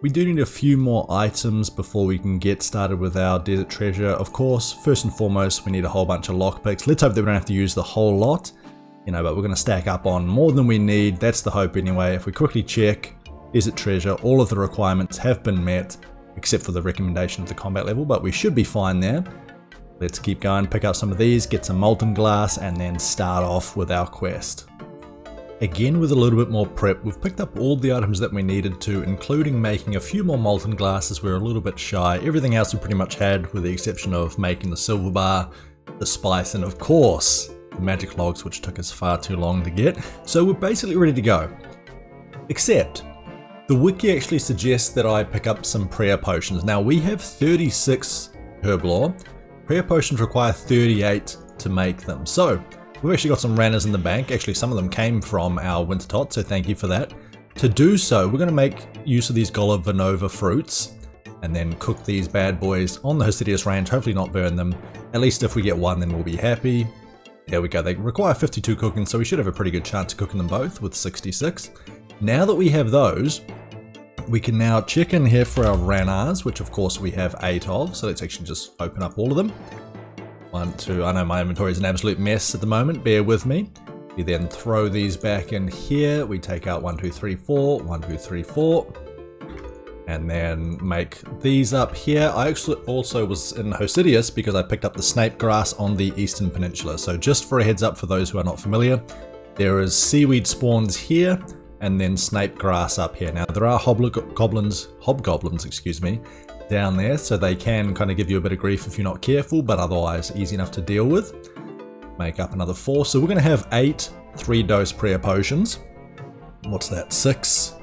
We do need a few more items before we can get started with our desert treasure. Of course, first and foremost, we need a whole bunch of lockpicks. Let's hope that we don't have to use the whole lot, but we're going to stack up on more than we need. That's the hope anyway. If we quickly check desert treasure, all of the requirements have been met, except for the recommendation of the combat level, but we should be fine there. Let's keep going, pick up some of these, get some molten glass, and then start off with our quest. Again, with a little bit more prep, we've picked up all the items that we needed to, including making a few more molten glasses. We're a little bit shy. Everything else we pretty much had, with the exception of making the silver bar, the spice, and of course, the magic logs, which took us far too long to get. So we're basically ready to go. Except, the wiki actually suggests that I pick up some prayer potions. Now, we have 36 herb lore. Prayer potions require 38 to make them. So, we've actually got some ranners in the bank. Actually, some of them came from our winter tot, so thank you for that. To do so, we're going to make use of these Golovanova fruits and then cook these bad boys on the Hosidius range, hopefully not burn them. At least if we get one, then we'll be happy. There we go. They require 52 cooking, so we should have a pretty good chance of cooking them both with 66. Now that we have those, we can now check in here for our ranners, which of course we have 8 of. So let's actually just open up all of them. 1, 2, I know my inventory is an absolute mess at the moment, bear with me. We then throw these back in here. We take out 1, 2, 3, 4, 1, 2, 3, 4. And then make these up here. I actually also was in Hosidius because I picked up the snape grass on the Eastern Peninsula. So just for a heads up for those who are not familiar, there is seaweed spawns here and then snape grass up here. Now there are hobgoblins, down there, so they can kind of give you a bit of grief if you're not careful, but otherwise easy enough to deal with. Make up another 4. So we're going to have 8 3-dose prayer potions. What's that? 6?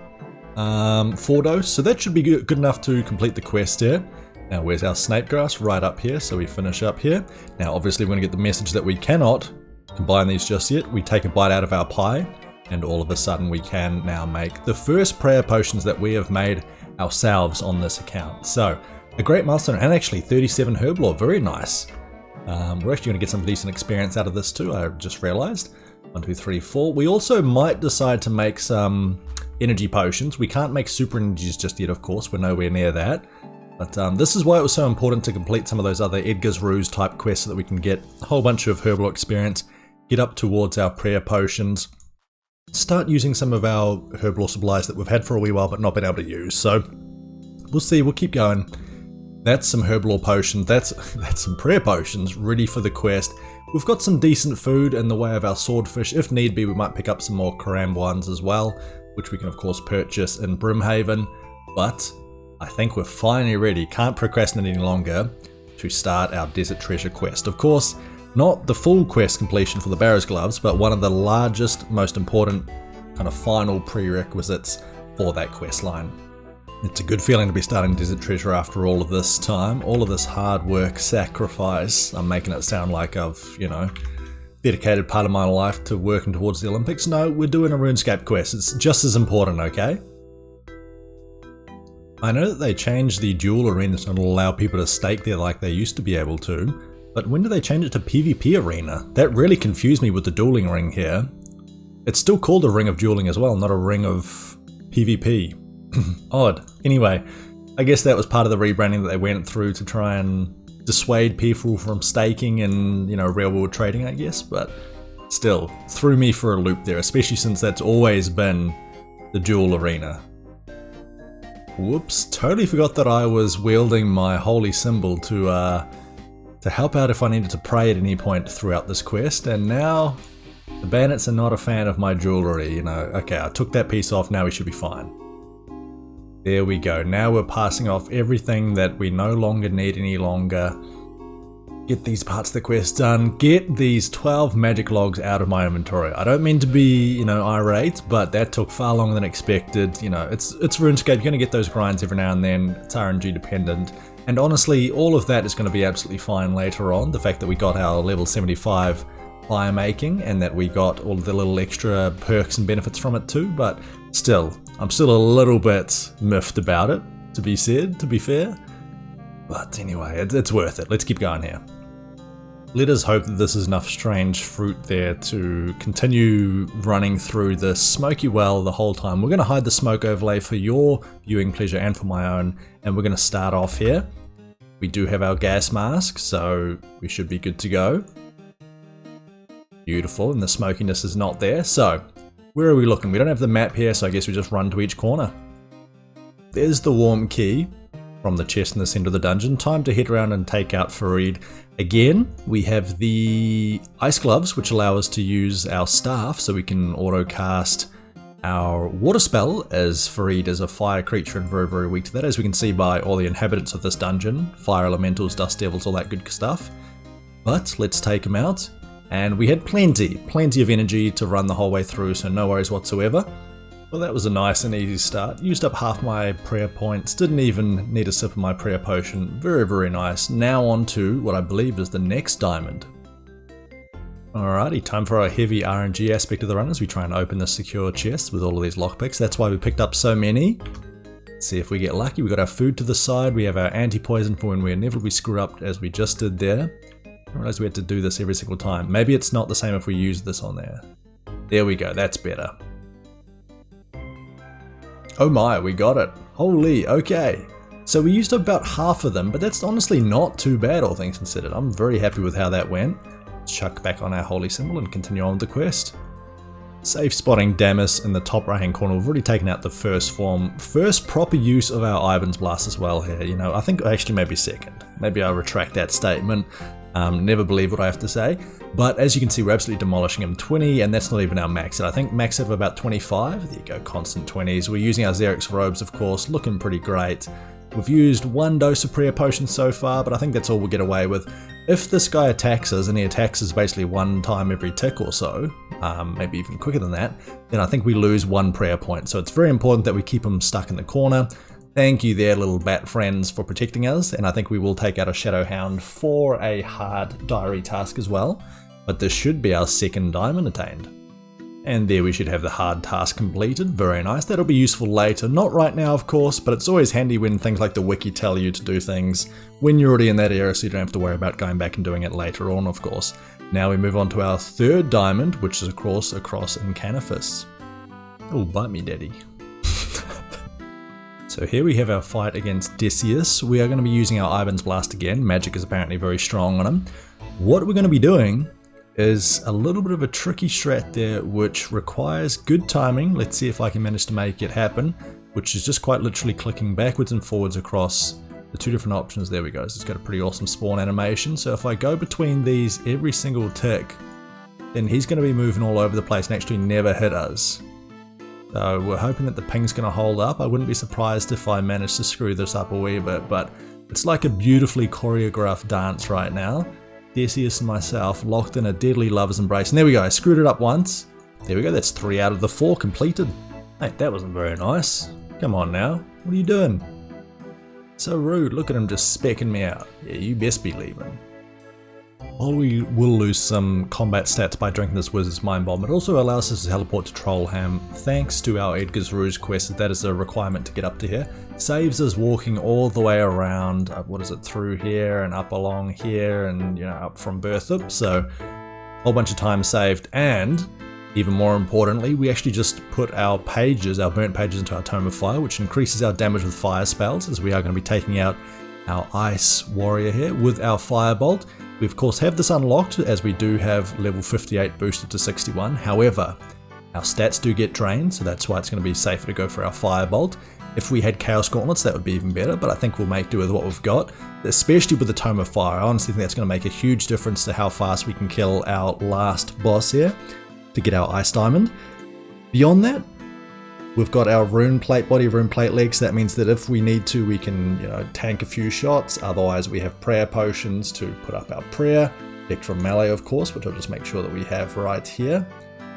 4 dose. So that should be good enough to complete the quest here. Now where's our snape grass? Right up here. So we finish up here. Now obviously we're going to get the message that we cannot combine these just yet. We take a bite out of our pie, and all of a sudden we can now make the first prayer potions that we have made ourselves on this account. So a great milestone, and actually 37 herb lore, very nice. We're actually going to get some decent experience out of this too, I just realized. 1, 2, 3, 4. We also might decide to make some energy potions. We can't make super energies just yet, of course, we're nowhere near that. But this is why it was so important to complete some of those other Edgar's Ruse type quests so that we can get a whole bunch of herb lore experience, get up towards our prayer potions, start using some of our herb lore supplies that we've had for a wee while but not been able to use. So we'll see, we'll keep going. That's some herb lore potions, that's some prayer potions ready for the quest. We've got some decent food in the way of our swordfish. If need be, we might pick up some more Karam ones as well, which we can of course purchase in Brimhaven. But I think we're finally ready, can't procrastinate any longer, to start our desert treasure quest. Of course, not the full quest completion for the Barrow's Gloves, but one of the largest, most important kind of final prerequisites for that quest line. It's a good feeling to be starting Desert Treasure after all of this time, all of this hard work, sacrifice. I'm making it sound like I've, dedicated part of my life to working towards the Olympics. No, we're doing a RuneScape quest. It's just as important, okay? I know that they changed the duel arena to allow people to stake there like they used to be able to, but when did they change it to PvP arena? That really confused me with the dueling ring here. It's still called a ring of dueling as well, not a ring of PvP. Odd. Anyway, I guess that was part of the rebranding that they went through to try and dissuade people from staking and, real world trading, I guess, but still threw me for a loop there, especially since that's always been the duel arena. Whoops, totally forgot that I was wielding my holy symbol to help out if I needed to pray at any point throughout this quest, and now the bandits are not a fan of my jewellery, Okay, I took that piece off, now we should be fine. There we go, now we're passing off everything that we no longer need any longer. Get these parts of the quest done, get these 12 magic logs out of my inventory. I don't mean to be, irate, but that took far longer than expected. It's RuneScape, you're going to get those grinds every now and then, it's RNG dependent. And honestly, all of that is going to be absolutely fine later on. The fact that we got our level 75 fire making and that we got all of the little extra perks and benefits from it too, but still, I'm still a little bit miffed about it, to be fair. But anyway, it's worth it. Let's keep going here. Let us hope that this is enough strange fruit there to continue running through the smoky well the whole time. We're going to hide the smoke overlay for your viewing pleasure and for my own, and we're going to start off here. We do have our gas mask, so we should be good to go. Beautiful, and the smokiness is not there. So, where are we looking? We don't have the map here, so I guess we just run to each corner. There's the warm key from the chest in the center of the dungeon. Time to head around and take out Farid. Again, we have the ice gloves, which allow us to use our staff so we can auto cast our water spell, as Farid is a fire creature and very, very weak to that, as we can see by all the inhabitants of this dungeon. Fire elementals, dust devils, all that good stuff. But let's take him out. And we had plenty of energy to run the whole way through, so no worries whatsoever. Well, that was a nice and easy start. Used up half my prayer points, didn't even need a sip of my prayer potion. Very, very nice. Now on to what I believe is the next diamond. Alrighty, time for our heavy RNG aspect of the run as we try and open the secure chest with all of these lockpicks. That's why we picked up so many. Let's see if we get lucky. We got our food to the side. We have our anti-poison for when we inevitably screw up, as we just did there. I realized we had to do this every single time. Maybe it's not the same if we use this on there. There we go, that's better. Oh my, we got it. Holy, okay. So we used about half of them, but that's honestly not too bad, all things considered. I'm very happy with how that went. Let's chuck back on our holy symbol and continue on with the quest. Safe spotting Damas in the top right hand corner. We've already taken out the first form. First proper use of our Ivan's Blast as well here. You know, I think actually maybe second. Maybe I'll retract that statement. Never believe what I have to say. But as you can see, we're absolutely demolishing him. 20, and that's not even our max set. I think max set of about 25. There you go, constant 20s. We're using our Xerix robes, of course, looking pretty great. We've used 1 dose of prayer potion so far, but I think that's all we'll get away with. If this guy attacks us, and he attacks us basically 1 time every tick or so, maybe even quicker than that, then I think we lose 1 prayer point. So it's very important that we keep him stuck in the corner. Thank you there, little bat friends, for protecting us, and I think we will take out a Shadow Hound for a hard diary task as well. But this should be our second diamond attained. And there we should have the hard task completed. Very nice. That'll be useful later. Not right now, of course, but it's always handy when things like the wiki tell you to do things when you're already in that area, so you don't have to worry about going back and doing it later on, of course. Now we move on to our third diamond, which is of course across in Canifis. Oh, bite me, daddy. So here we have our fight against Decius. We are going to be using our Ivan's Blast again. Magic is apparently very strong on him. What we're going to be doing is a little bit of a tricky strat there, which requires good timing. Let's see if I can manage to make it happen, which is just quite literally clicking backwards and forwards across the 2 different options. There we go. So it's got a pretty awesome spawn animation. So if I go between these every single tick, then he's going to be moving all over the place and actually never hit us. So we're hoping that the ping's going to hold up. I wouldn't be surprised if I managed to screw this up a wee bit, but it's like a beautifully choreographed dance right now. Decius and myself locked in a deadly lover's embrace. And there we go, I screwed it up once. There we go, that's 3 out of the 4 completed. Hey, that wasn't very nice. Come on now, what are you doing? So rude, look at him just specking me out. Yeah, you best be leaving. While we will lose some combat stats by drinking this Wizard's Mind Bomb, it also allows us to teleport to Trollham. Thanks to our Edgar's Rouge quest, that is a requirement to get up to here. Saves us walking all the way around, through here and up along here and, you know, up from Berthup. So, a whole bunch of time saved, and even more importantly, we actually just put our pages, our burnt pages, into our Tome of Fire, which increases our damage with fire spells, as we are going to be taking out our Ice Warrior here with our Firebolt. We of course have this unlocked, as we do have level 58 boosted to 61. However, our stats do get drained, so that's why it's going to be safer to go for our Firebolt. If we had Chaos Gauntlets, that would be even better, but I think we'll make do with what we've got, especially with the Tome of Fire. I honestly think that's going to make a huge difference to how fast we can kill our last boss here to get our Ice Diamond. Beyond that, we've got our Rune Plate body, Rune Plate legs. That means that if we need to, we can, you know, tank a few shots. Otherwise, we have prayer potions to put up our prayer. Protect from melee, of course, which I'll just make sure that we have right here.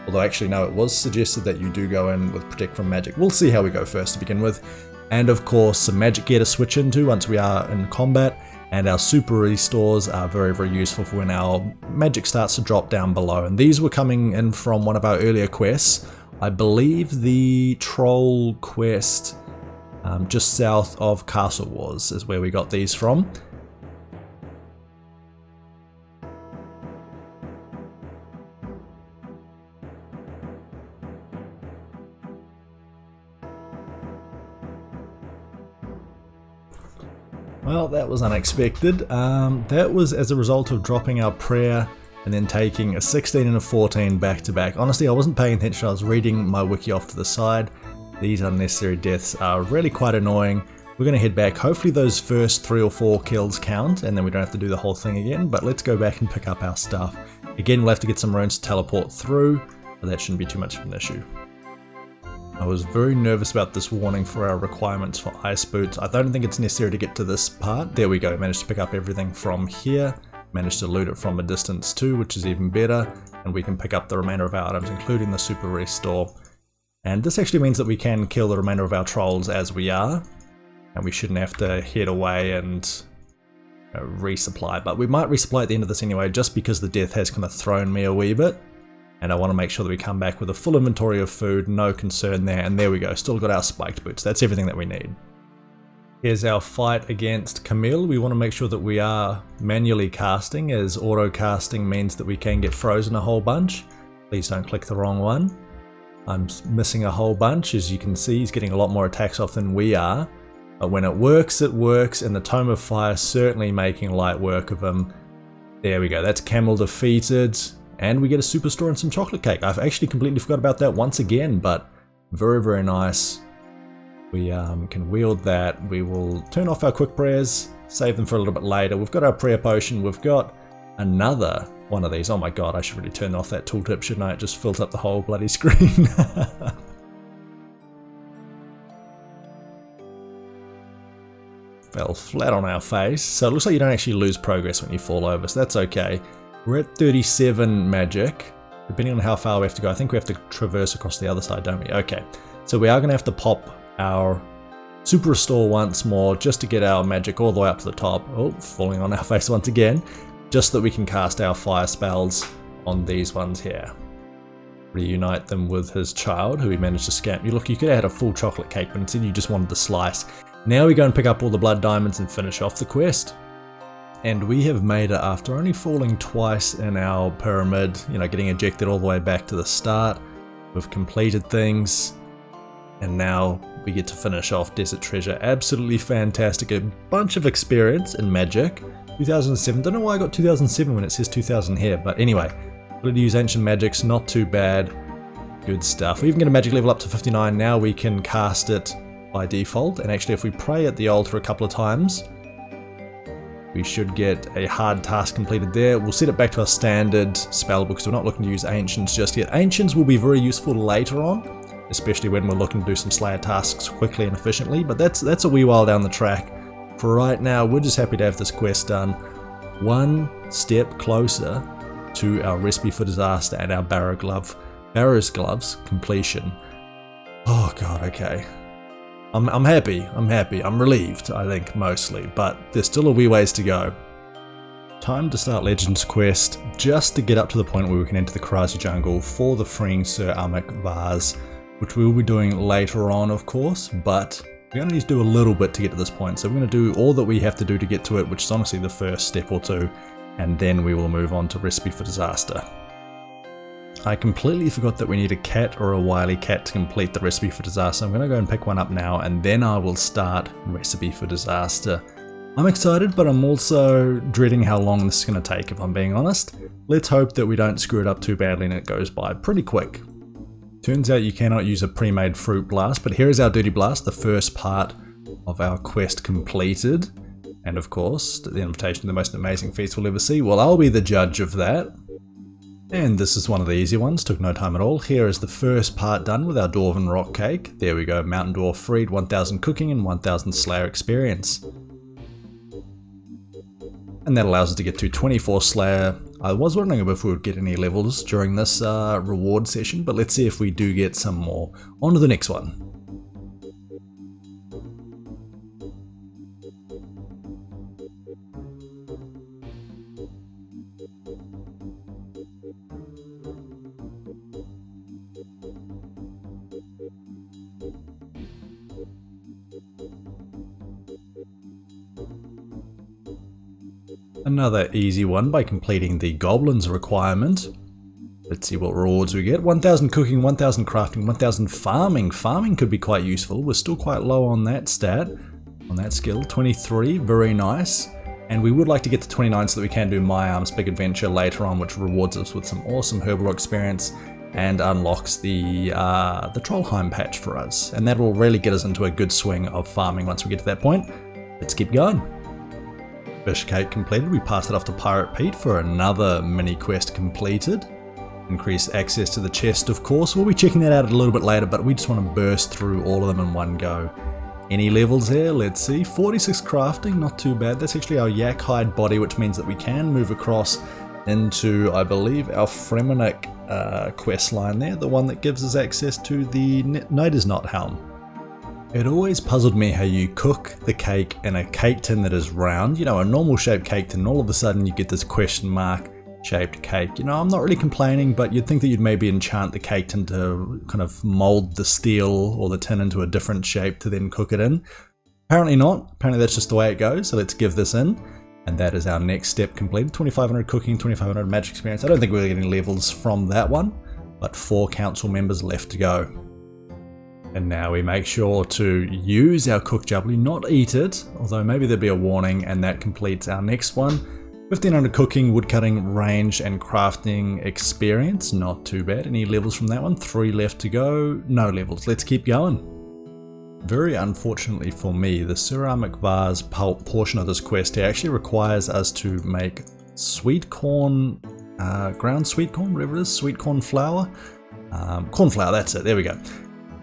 Although actually, no, it was suggested that you do go in with Protect from Magic. We'll see how we go first to begin with. And of course, some magic gear to switch into once we are in combat. And our super restores are very, very useful for when our magic starts to drop down below. And these were coming in from one of our earlier quests. I believe the Troll quest just south of Castle Wars is where we got these from. Well, that was unexpected. That was as a result of dropping our prayer and then taking a 16 and a 14 back to back. Honestly, I wasn't paying attention, I was reading my wiki off to the side. These unnecessary deaths are really quite annoying. We're going to head back, hopefully those first 3 or 4 kills count, and then we don't have to do the whole thing again, but let's go back and pick up our stuff. Again, we'll have to get some runes to teleport through, but that shouldn't be too much of an issue. I was very nervous about this warning for our requirements for ice boots. I don't think it's necessary to get to this part. There we go, managed to pick up everything from here. Managed to loot it from a distance too, which is even better. And we can pick up the remainder of our items, including the super restore. And this actually means that we can kill the remainder of our trolls as we are. And we shouldn't have to head away and resupply. But we might resupply at the end of this anyway, just because the death has kind of thrown me a wee bit. And I want to make sure that we come back with a full inventory of food, no concern there. And there we go, still got our spiked boots. That's everything that we need. Here's our fight against Camille. We want to make sure that we are manually casting, as auto casting means that we can get frozen a whole bunch. Please don't click the wrong one. I'm missing a whole bunch. As you can see, he's getting a lot more attacks off than we are. But when it works, and the Tome of Fire certainly making light work of him. There we go, that's Camille defeated. And we get a superstore and some chocolate cake. I've actually completely forgot about that once again, but very, very nice. We can wield that. We will turn off our quick prayers, save them for a little bit later. We've got our prayer potion. We've got another one of these. Oh my god, I should really turn off that tooltip, shouldn't I? It just fills up the whole bloody screen. Fell flat on our face. So it looks like you don't actually lose progress when you fall over, so that's okay. We're at 37 magic. Depending on how far we have to go, I think we have to traverse across the other side, don't we? Okay, so we are going to have to pop our super restore once more just to get our magic all the way up to the top. Oh, falling on our face once again. Just so that we can cast our fire spells on these ones here. Reunite them with his child, who he managed to scamp. You look, you could have had a full chocolate cake, but instead you just wanted the slice. Now we go and pick up all the blood diamonds and finish off the quest. And we have made it after only falling twice in our pyramid, you know, getting ejected all the way back to the start. We've completed things, and now we get to finish off Desert Treasure. Absolutely fantastic. A bunch of experience in magic. 2007, don't know why I got 2007 when it says 2000 here, but anyway, able to use ancient magics, not too bad. Good stuff. We even get a magic level up to 59. Now we can cast it by default, and actually if we pray at the altar a couple of times, we should get a hard task completed there. We'll set it back to our standard spell book, so we're not looking to use Ancients just yet. Ancients will be very useful later on, especially when we're looking to do some Slayer tasks quickly and efficiently, but that's a wee while down the track. For right now, we're just happy to have this quest done. One step closer to our Recipe for Disaster and our Barrow's Gloves completion. Oh god, okay. I'm happy, I'm relieved, I think, mostly, but there's still a wee ways to go. Time to start Legends Quest, just to get up to the point where we can enter the Karazi Jungle for the freeing Sir Amik vase, which we will be doing later on, of course, but we only need to do a little bit to get to this point, so we're going to do all that we have to do to get to it, which is honestly the first step or two, and then we will move on to Recipe for Disaster. I completely forgot that we need a cat or a wily cat to complete the Recipe for Disaster. I'm going to go and pick one up now, and then I will start Recipe for Disaster. I'm excited, but I'm also dreading how long this is going to take, if I'm being honest. Let's hope that we don't screw it up too badly and it goes by pretty quick. Turns out you cannot use a pre-made fruit blast, but here is our Dirty Blast, the first part of our quest completed. And of course, the invitation to the most amazing feats we'll ever see. Well, I'll be the judge of that. And this is one of the easy ones, took no time at all. Here is the first part done with our Dwarven Rock Cake. There we go, Mountain Dwarf freed, 1000 cooking and 1000 Slayer experience. And that allows us to get to 24 Slayer. I was wondering if we would get any levels during this reward session, but let's see if we do get some more. On to the next one. Another easy one by completing the Goblins requirement. Let's see what rewards we get. 1000 cooking, 1000 crafting, 1000 farming. Farming could be quite useful. We're still quite low on that stat. on that skill. 23, very nice. And we would like to get to 29 so that we can do My Arm's Big Adventure later on, which rewards us with some awesome herbal experience and unlocks the Trollheim patch for us. And that will really get us into a good swing of farming once we get to that point. Let's keep going. Fish cake completed. We passed it off to Pirate Pete for another mini quest completed. Increased access to the chest, of course. We'll be checking that out a little bit later, but we just want to burst through all of them in one go. Any levels here? Let's see. 46 crafting, not too bad. That's actually our yak hide body, which means that we can move across into, I believe, our Fremennik quest line there, the one that gives us access to the Nider's Knot helm. It always puzzled me how you cook the cake in a cake tin that is round, you know, a normal shaped cake tin, and all of a sudden you get this question mark shaped cake. You know, I'm not really complaining, but you'd think that you'd maybe enchant the cake tin to kind of mold the steel or the tin into a different shape to then cook it in. Apparently not. Apparently that's just the way it goes. So let's give this in. And that is our next step completed. 2500 cooking, 2500 magic experience. I don't think we're getting levels from that one, but 4 council members left to go. And now we make sure to use our cooked jubbly, not eat it, although maybe there'd be a warning, and that completes our next one. 1500 cooking, woodcutting, range, and crafting experience. Not too bad. Any levels from that one? 3 left to go. No levels. Let's keep going. Very unfortunately for me, the ceramic vase pulp portion of this quest here actually requires us to make sweet corn, ground sweet corn, whatever it is, sweet corn flour. Corn flour, that's it. There we go.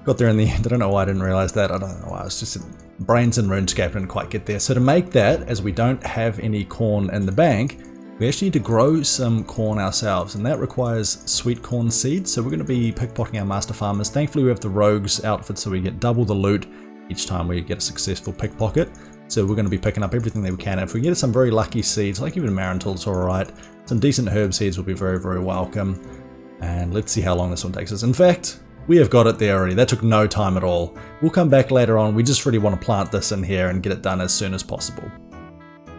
Got there in the end. I don't know why I didn't realize that. I don't know why. It's just brains in RuneScape didn't quite get there. So to make that, as we don't have any corn in the bank, we actually need to grow some corn ourselves, and that requires sweet corn seeds. So we're going to be pickpocketing our master farmers. Thankfully we have the rogues outfit, so we get double the loot each time we get a successful pickpocket. So we're going to be picking up everything that we can. If we get some very lucky seeds, like even Marantul's alright, some decent herb seeds will be very, very welcome. And let's see how long this one takes us. In fact, we have got it there already. That took no time at all. We'll come back later on. We just really want to plant this in here and get it done as soon as possible.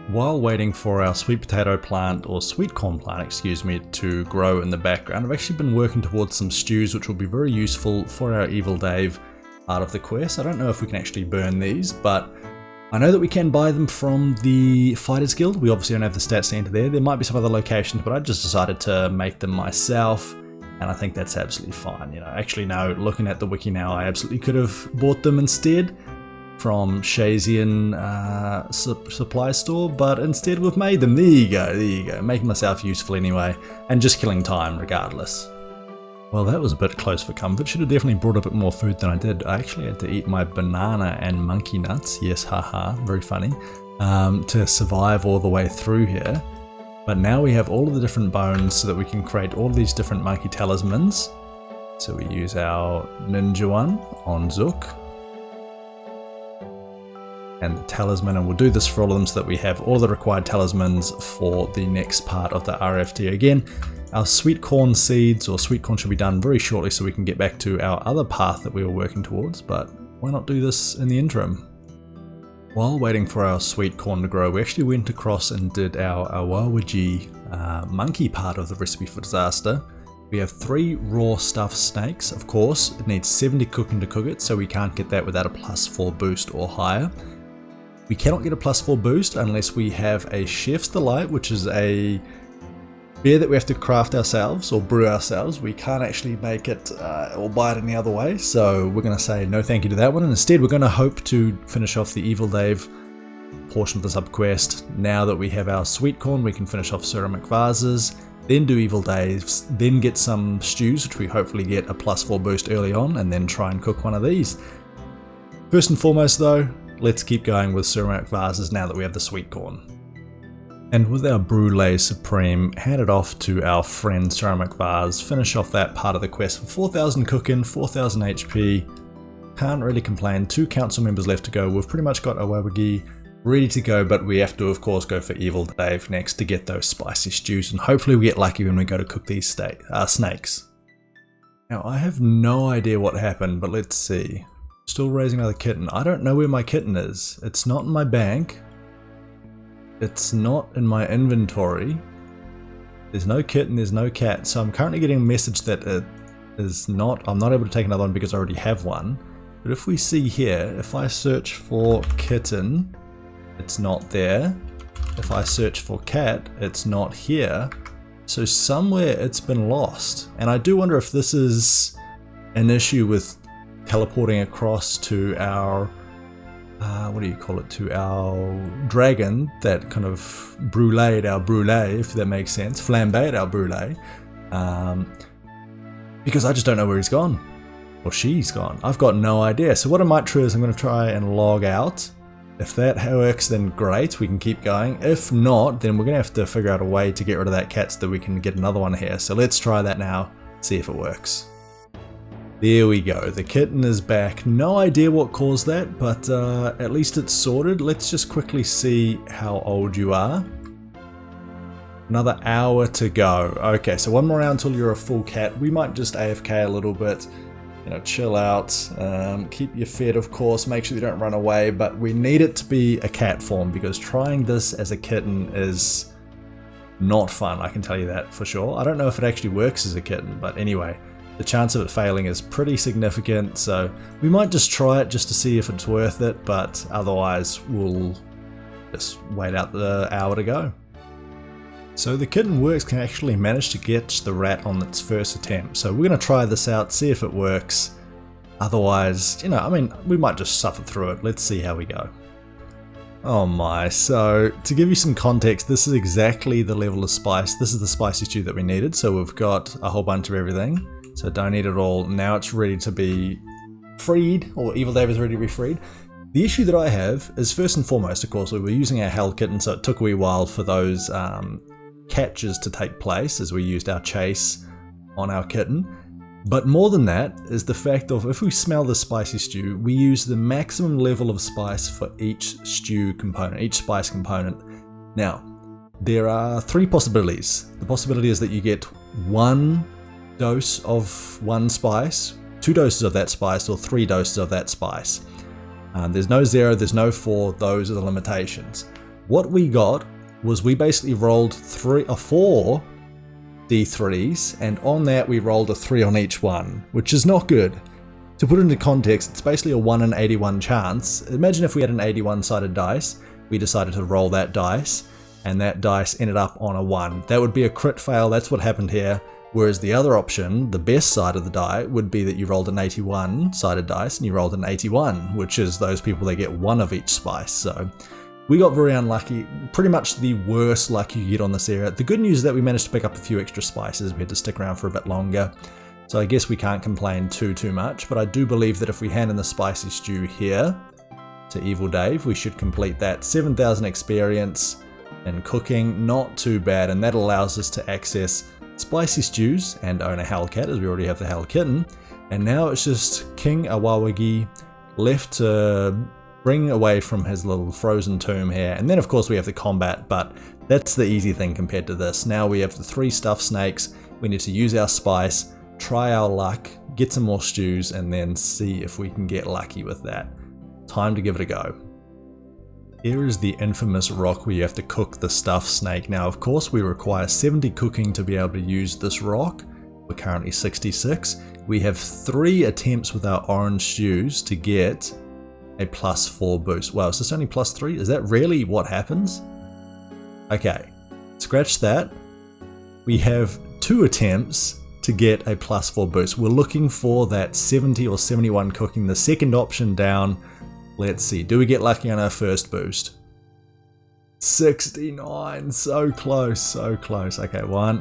While waiting for our sweet potato plant, or sweet corn plant, excuse me, to grow in the background, I've actually been working towards some stews which will be very useful for our Evil Dave part of the quest. I don't know if we can actually burn these, but I know that we can buy them from the Fighters Guild. We obviously don't have the stat center there. There might be some other locations, but I just decided to make them myself. And I think that's absolutely fine. You know, actually no, looking at the wiki now, I absolutely could have bought them instead from Shazian supply store, but instead we've made them. There you go, making myself useful anyway, and just killing time regardless. Well, that was a bit close for comfort. Should have definitely brought a bit more food than I did. I actually had to eat my banana and monkey nuts, yes, haha, very funny, to survive all the way through here. But now we have all of the different bones so that we can create all of these different monkey talismans. So we use our ninja one on Zook. And the talisman, and we'll do this for all of them so that we have all the required talismans for the next part of the RFT. Again, our sweet corn seeds, or sweet corn, should be done very shortly so we can get back to our other path that we were working towards, but why not do this in the interim? While waiting for our sweet corn to grow, we actually went across and did our Awawaji monkey part of the recipe for disaster. We have 3 raw stuffed snakes, of course. It needs 70 cooking to cook it, so we can't get that without a +4 boost or higher. We cannot get a +4 boost unless we have a Chef's Delight, which is a beer that we have to craft ourselves or brew ourselves. We can't actually make it or buy it any other way, so we're going to say no thank you to that one, and instead we're going to hope to finish off the Evil Dave portion of the sub-quest. Now that we have our sweet corn, we can finish off ceramic vases, then do Evil Daves, then get some stews, which we hopefully get a +4 boost early on, and then try and cook one of these. First and foremost though, let's keep going with ceramic vases now that we have the sweet corn. And with our Brulee Supreme handed off to our friend Ceramic Vase, finish off that part of the quest for 4000 cooking, 4000 HP. Can't really complain. 2 council members left to go. We've pretty much got Awawagi ready to go, but we have to of course go for Evil Dave next to get those spicy stews, and hopefully we get lucky when we go to cook these snakes. Now I have no idea what happened, but let's see. Still raising another kitten. I don't know where my kitten is. It's not in my bank. It's not in my inventory. There's no kitten, there's no cat. So I'm currently getting a message that it is not, I'm not able to take another one because I already have one. But if we see here, if I search for kitten, it's not there. If I search for cat, it's not here. So somewhere it's been lost. And I do wonder if this is an issue with teleporting across to our, what do you call it, to our dragon that kind of bruleed our brulee, if that makes sense, flambéed our brulee. Because I just don't know where he's gone. Or she's gone. I've got no idea. So what I might try is I'm going to try and log out. If that works, then great, we can keep going. If not, then we're going to have to figure out a way to get rid of that cat so that we can get another one here. So let's try that now, see if it works. There we go, the kitten is back. No idea what caused that, but at least it's sorted. Let's just quickly see how old you are. Another hour to go. Okay, so one more round until you're a full cat. We might just AFK a little bit. You know, chill out, keep you fed of course, make sure you don't run away, but we need it to be a cat form because trying this as a kitten is not fun, I can tell you that for sure. I don't know if it actually works as a kitten, but anyway, the chance of it failing is pretty significant, so we might just try it just to see if it's worth it, but otherwise we'll just wait out the hour to go. So the kitten works, can actually manage to get the rat on its first attempt. So we're going to try this out, see if it works. Otherwise, you know, I mean, we might just suffer through it. Let's see how we go. Oh my, so to give you some context, this is exactly the level of spice. This is the spicy stew that we needed. So we've got a whole bunch of everything. So don't need it all. Now it's ready to be freed, or Evil Dave is ready to be freed. The issue that I have is first and foremost, of course, we were using our hell kitten, so it took a wee while for those catches to take place as we used our chase on our kitten. But more than that is the fact of if we smell the spicy stew, we use the maximum level of spice for each stew component, each spice component. Now, there are three possibilities. The possibility is that you get one dose of one spice, 2 doses of that spice, or 3 doses of that spice. There's no 0, there's no 4, those are the limitations. What we got was we basically rolled 4 D3s, and on that we rolled a 3 on each one, which is not good. To put it into context, it's basically a 1 in 81 chance. Imagine if we had an 81-sided dice, we decided to roll that dice, and that dice ended up on a 1. That would be a crit fail, that's what happened here. Whereas the other option, the best side of the die, would be that you rolled an 81-sided dice and you rolled an 81, which is those people that get 1 of each spice. So we got very unlucky, pretty much the worst luck you get on this area. The good news is that we managed to pick up a few extra spices. We had to stick around for a bit longer. So I guess we can't complain too much, but I do believe that if we hand in the spicy stew here to Evil Dave, we should complete that. 7,000 experience in cooking, not too bad, and that allows us to access spicy stews and own a Hellcat, as we already have the Hell Kitten. And now it's just King Awawagi left to bring away from his little frozen tomb here. And then of course we have the combat, but that's the easy thing compared to this. Now we have the 3 stuffed snakes, we need to use our spice, try our luck, get some more stews, and then see if we can get lucky with that. Time to give it a go. Here is the infamous rock where you have to cook the stuffed snake. Now of course we require 70 cooking to be able to use this rock. We're currently 66. We have 3 attempts with our orange stews to get a +4 boost. Wow, is this only +3? Is that really what happens? Okay, scratch that. We have 2 attempts to get a +4 boost. We're looking for that 70 or 71 cooking, the second option down. Let's see, do we get lucky on our first boost? 69, so close, so close. Okay, 1,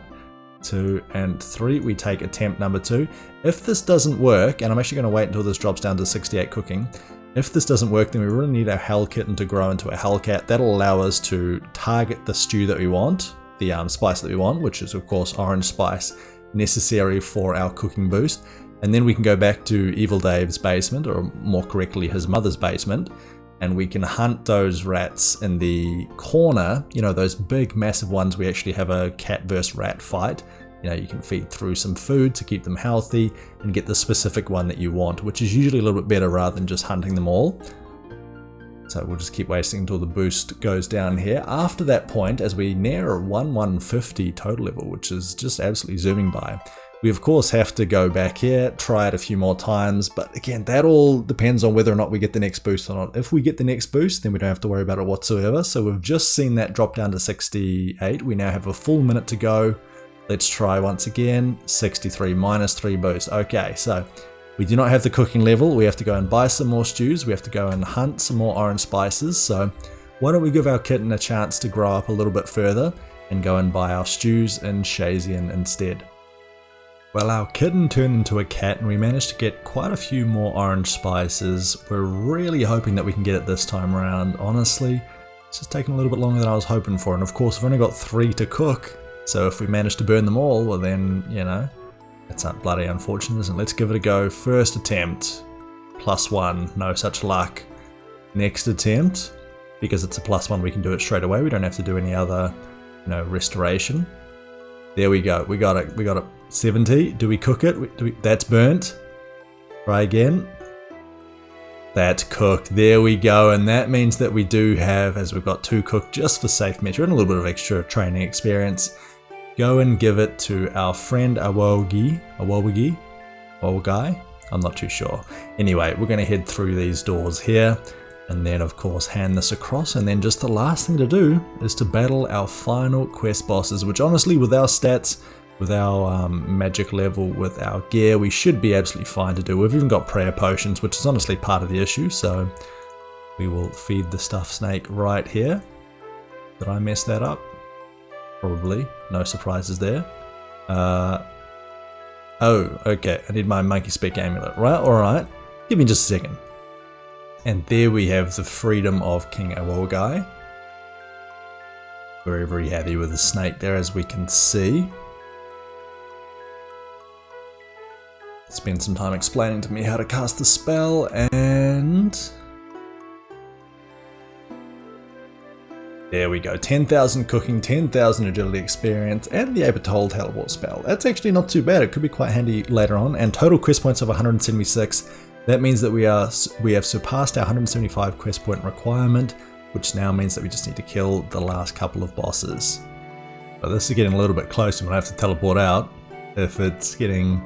2, and 3. We take attempt number 2. If this doesn't work, and I'm actually going to wait until this drops down to 68 cooking. If this doesn't work, then we really need our Hell Kitten to grow into a Hellcat. That'll allow us to target the stew that we want, the spice that we want, which is of course orange spice, necessary for our cooking boost. And then we can go back to Evil Dave's basement, or more correctly his mother's basement, and we can hunt those rats in the corner, you know, those big massive ones. We actually have a cat versus rat fight. You know, you can feed through some food to keep them healthy and get the specific one that you want, which is usually a little bit better rather than just hunting them all. So we'll just keep wasting until the boost goes down here. After that point, as we near 150 total level, which is just absolutely zooming by, We of course have to go back here, try it a few more times, but again, that all depends on whether or not we get the next boost or not. If we get the next boost, then we don't have to worry about it whatsoever. So we've just seen that drop down to 68. We now have a full minute to go. Let's try once again. 63 minus 3 boost. Okay, so we do not have the cooking level. We have to go and buy some more stews. We have to go and hunt some more orange spices. So why don't we give our kitten a chance to grow up a little bit further and go and buy our stews in Shazian instead. Well, our kitten turned into a cat and we managed to get quite a few more orange spices. We're really hoping that we can get it this time around. Honestly, it's just taking a little bit longer than I was hoping for. And of course, we've only got 3 to cook. So if we manage to burn them all, well then, you know, that's not bloody unfortunate, isn't it? Let's give it a go. First attempt, +1, no such luck. Next attempt, because it's a +1, we can do it straight away. We don't have to do any other, you know, restoration. There we go. We got it. We got it. 70. Do we cook it? That's burnt. Try again. That's cooked. There we go. And that means that we do have, as we've got 2 cooked just for safe measure and a little bit of extra training experience, go and give it to our friend Awogi. I'm not too sure. Anyway, we're going to head through these doors here and then of course hand this across, and then just the last thing to do is to battle our final quest bosses, which honestly with our stats, with our magic level, with our gear, we should be absolutely fine to do. We've even got prayer potions, which is honestly part of the issue, so we will feed the stuffed snake right here. Did I mess that up? Probably. No surprises there. Oh, okay. I need my monkey speak amulet. Right, alright. Give me just a second. And there we have the freedom of King Awogai. Very, very happy with the snake there, as we can see. Spend some time explaining to me how to cast the spell, and there we go. 10,000 cooking, 10,000 agility experience, and the able to hold teleport spell. That's actually not too bad. It could be quite handy later on. And total quest points of 176. That means that we have surpassed our 175 quest point requirement, which now means that we just need to kill the last couple of bosses. But this is getting a little bit close, and we'll have to teleport out if it's getting...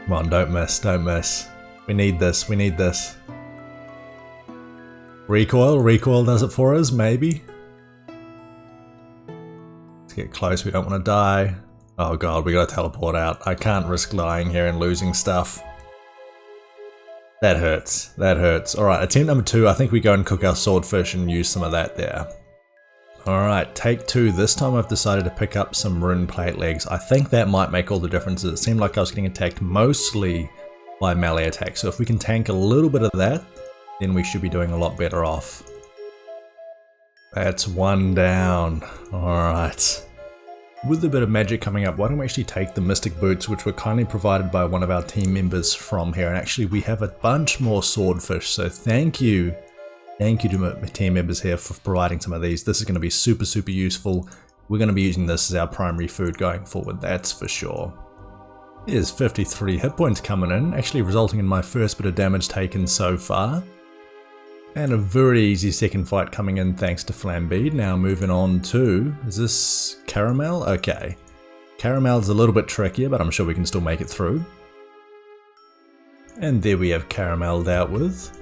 Come on, don't miss, don't miss. We need this, we need this. Recoil does it for us, maybe? Let's get close, we don't want to die. Oh god, we gotta teleport out. I can't risk lying here and losing stuff. That hurts, that hurts. Alright, attempt number 2, I think we go and cook our swordfish and use some of that there. Alright, take 2. This time I've decided to pick up some rune plate legs. I think that might make all the difference. It seemed like I was getting attacked mostly by melee attacks, so if we can tank a little bit of that, then we should be doing a lot better off. That's 1 down. Alright. With a bit of magic coming up, why don't we actually take the mystic boots, which were kindly provided by one of our team members from here. And actually we have a bunch more swordfish, so thank you. Thank you to my team members here for providing some of these. This is going to be super, super useful. We're going to be using this as our primary food going forward, that's for sure. There's 53 hit points coming in, actually resulting in my first bit of damage taken so far. And a very easy second fight coming in thanks to Flambeed. Now moving on to, is this Caramel? Okay. Caramel's a little bit trickier, but I'm sure we can still make it through. And there we have Caramel dealt with.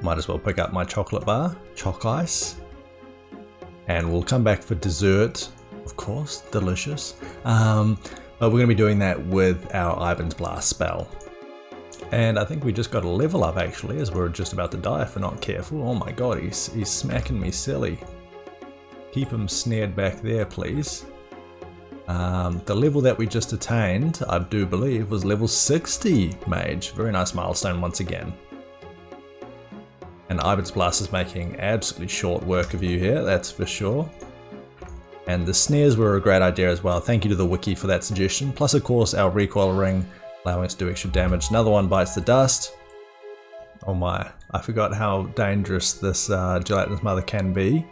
Might as well pick up my chocolate bar, Choc Ice. And we'll come back for dessert, of course, delicious. But we're going to be doing that with our Ivan's Blast spell. And I think we just got a level up actually, as we're just about to die if we're not careful. Oh my god, he's smacking me silly. Keep him snared back there, please. The level that we just attained, I do believe, was level 60 mage. Very nice milestone once again. And Ivan's Blast is making absolutely short work of you here, that's for sure. And the snares were a great idea as well. Thank you to the wiki for that suggestion. Plus of course our recoil ring, allowing us to do extra damage. Another one bites the dust. Oh my, I forgot how dangerous this gelatinous mother can be.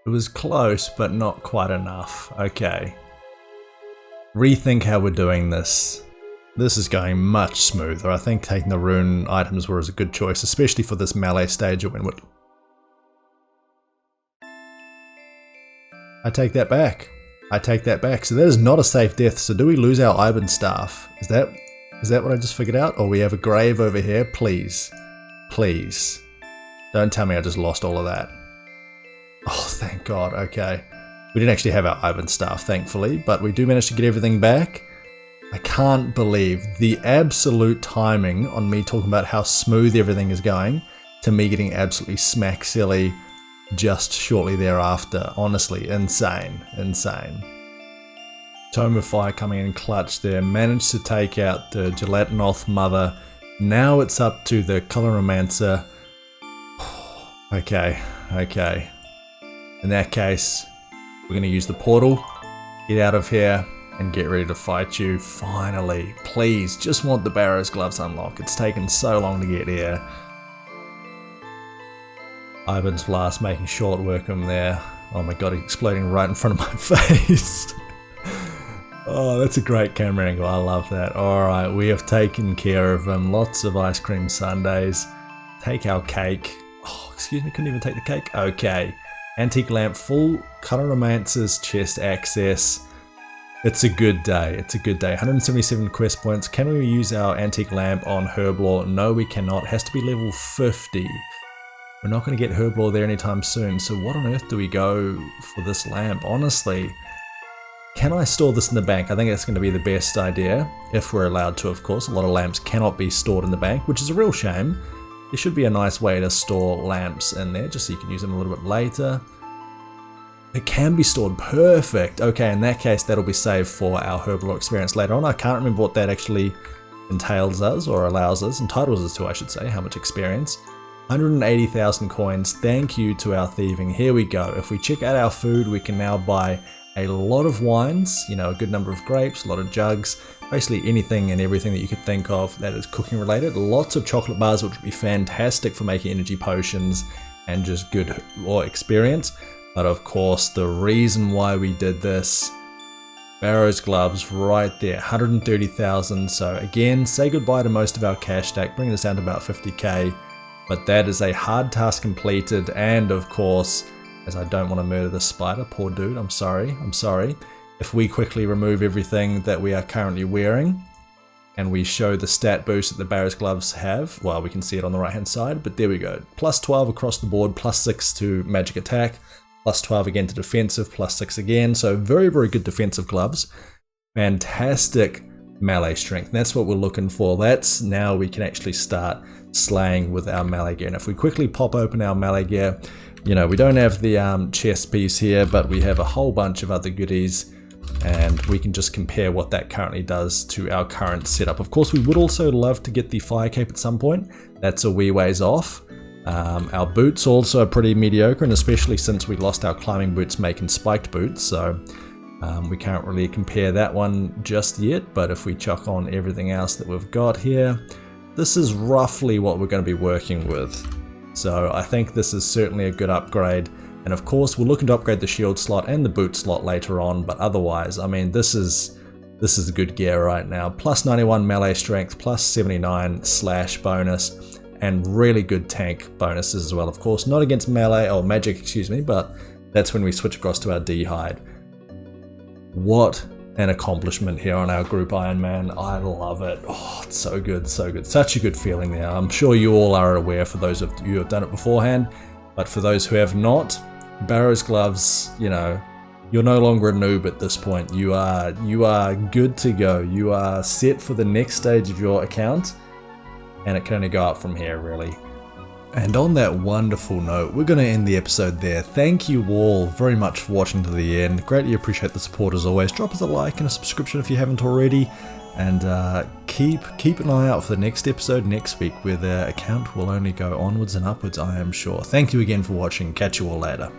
It was close, but not quite enough. Okay. Rethink how we're doing this. This is going much smoother. I think taking the rune items was a good choice, especially for this melee stage. I take that back. I take that back. So that is not a safe death. So do we lose our Ivan staff? Is that what I just figured out? Or we have a grave over here? Please. Please. Don't tell me I just lost all of that. Oh, thank God. Okay. We didn't actually have our Ivan staff, thankfully, but we do manage to get everything back. I can't believe the absolute timing on me talking about how smooth everything is going to me getting absolutely smack silly just shortly thereafter. Honestly, insane. Insane. Tome of Fire coming in clutch there. Managed to take out the Gelatinoth Mother. Now it's up to the Coloromancer. Okay. In that case, we're going to use the portal, get out of here, and get ready to fight you. Finally, please, just want the Barrow's Gloves unlock. It's taken so long to get here. Ivan's Blast making short work of him there. Oh my God, he's exploding right in front of my face. Oh, that's a great camera angle. I love that. Alright, we have taken care of him. Lots of ice cream sundaes. Take our cake. Oh, excuse me, couldn't even take the cake. Okay. Antique lamp, full Coloromancer's chest access. It's a good day. It's a good day. 177 quest points. Can we use our antique lamp on Herblore? No, we cannot. It has to be level 50. We're not going to get Herblore there anytime soon. So what on earth do we go for this lamp? Honestly, can I store this in the bank? I think that's going to be the best idea, if we're allowed to, of course. A lot of lamps cannot be stored in the bank, which is a real shame. There should be a nice way to store lamps in there, just so you can use them a little bit later. It can be stored. Perfect. Okay, in that case, that'll be saved for our Herblore experience later on. I can't remember what that actually entails us, or allows us, entitles us to, I should say, how much experience. 180,000 coins. Thank you to our thieving. Here we go. If we check out our food, we can now buy a lot of wines, you know, a good number of grapes, a lot of jugs, basically anything and everything that you could think of that is cooking related. Lots of chocolate bars, which would be fantastic for making energy potions and just good experience. But of course, the reason why we did this, Barrow's Gloves right there, 130,000. So again, say goodbye to most of our cash stack, bring this down to about 50k. But that is a hard task completed, and of course, as I don't want to murder this spider, poor dude, I'm sorry. If we quickly remove everything that we are currently wearing, and we show the stat boost that the Barrow's Gloves have, well, we can see it on the right hand side, but there we go. Plus 12 across the board, plus 6 to magic attack, plus 12 again to defensive, plus 6 again, so very, very good defensive gloves. Fantastic melee strength, and that's what we're looking for. That's now we can actually start slaying with our melee gear. And if we quickly pop open our melee gear, you know, we don't have the chest piece here, but we have a whole bunch of other goodies, and we can just compare what that currently does to our current setup. Of course, we would also love to get the fire cape at some point. That's a wee ways off. Our boots also are pretty mediocre, and especially since we lost our climbing boots making spiked boots, so we can't really compare that one just yet. But if we chuck on everything else that we've got here, this is roughly what we're going to be working with. So I think this is certainly a good upgrade. And of course, we're looking to upgrade the shield slot and the boot slot later on, but otherwise, I mean, this is good gear right now. Plus 91 melee strength, plus 79 slash bonus, and really good tank bonuses as well. Of course, not against melee or magic, excuse me, but that's when we switch across to our D-hide. What an accomplishment here on our Group Ironman. I love it. Oh, it's so good, so good. Such a good feeling there. I'm sure you all are aware, for those of you who have done it beforehand, but for those who have not, Barrow's Gloves, you know, you're no longer a noob at this point. You are good to go. You are set for the next stage of your account, and it can only go up from here, really. And on that wonderful note, we're going to end the episode there. Thank you all very much for watching to the end. Greatly appreciate the support as always. Drop us a like and a subscription if you haven't already. And keep an eye out for the next episode next week, where the account will only go onwards and upwards, I am sure. Thank you again for watching. Catch you all later.